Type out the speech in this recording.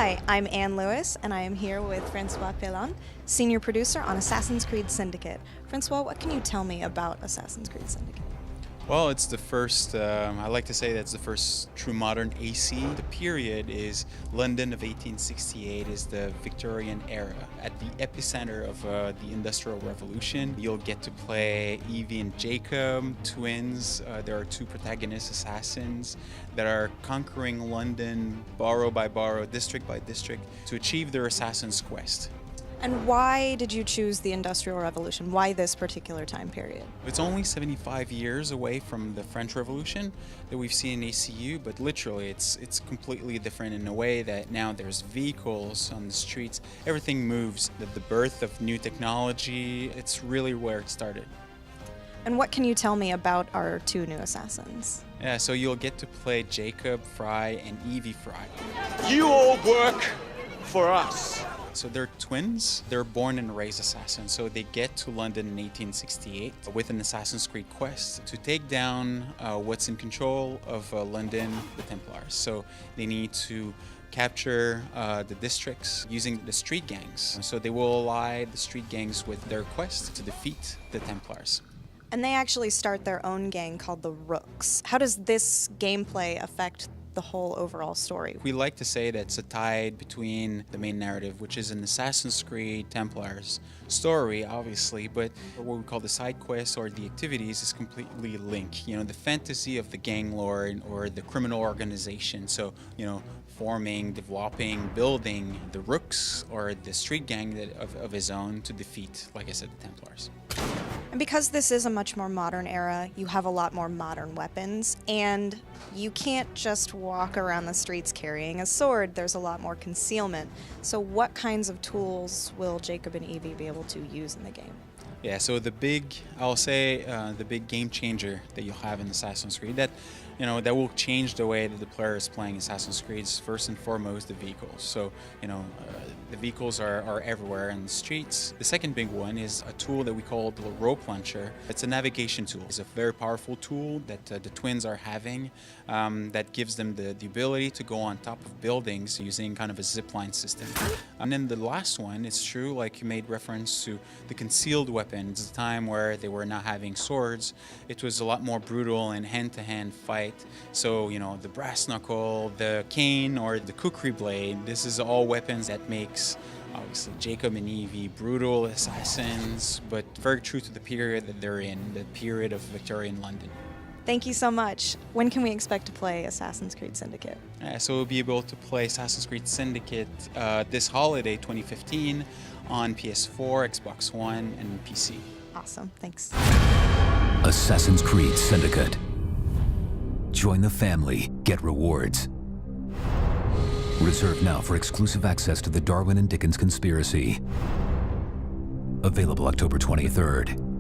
Hi, I'm Anne Lewis, and I am here with Francois Pellan, senior producer on Assassin's Creed Syndicate. Francois, what can you tell me about Assassin's Creed Syndicate? Well, it's the first, I like to say that's the first true modern AC. The period is London of 1868 is the Victorian era. At the epicenter of the Industrial Revolution, you'll get to play Evie and Jacob, twins. There are two protagonist assassins that are conquering London borough by borough, district by district, to achieve their assassin's quest. And why did you choose the Industrial Revolution? Why this particular time period? It's only 75 years away from the French Revolution that we've seen in ACU, but literally it's completely different in a way that now there's vehicles on the streets, everything moves. The birth of new technology, it's really where it started. And what can you tell me about our two new assassins? Yeah, so you'll get to play Jacob Fry and Evie Fry. You all work for us. So they're twins. They're born and raised assassins. So they get to London in 1868 with an Assassin's Creed quest to take down what's in control of London, the Templars. So they need to capture the districts using the street gangs. So they will ally the street gangs with their quest to defeat the Templars. And they actually start their own gang called the Rooks. How does this gameplay affect the whole overall story? We like to say that it's a tide between the main narrative, which is an Assassin's Creed Templars story, obviously, but what we call the side quests or the activities is completely linked. You know, the fantasy of the gang lord or the criminal organization. So, you know, forming, developing, building the Rooks or the street gang of his own to defeat, like I said, the Templars. And because this is a much more modern era, you have a lot more modern weapons, and you can't just walk around the streets carrying a sword. There's a lot more concealment. So what kinds of tools will Jacob and Evie be able to use in the game? Yeah, so the big game changer that you'll have in Assassin's Creed that will change the way that the player is playing Assassin's Creed is first and foremost the vehicles. So, the vehicles are everywhere in the streets. The second big one is a tool that we call the rope launcher. It's a navigation tool. It's a very powerful tool that the twins are having that gives them the ability to go on top of buildings using kind of a zipline system. And then the last one is true, like you made reference to the concealed weapons, the time where they were not having swords. It was a lot more brutal and hand-to-hand fight. So, the brass knuckle, the cane, or the kukri blade, this is all weapons that makes, obviously, Jacob and Evie brutal assassins, but very true to the period that they're in, the period of Victorian London. Thank you so much. When can we expect to play Assassin's Creed Syndicate? So we'll be able to play Assassin's Creed Syndicate this holiday, 2015, on PS4, Xbox One, and PC. Awesome, thanks. Assassin's Creed Syndicate. Join the family, get rewards. Reserved now for exclusive access to the Darwin and Dickens Conspiracy. Available October 23rd.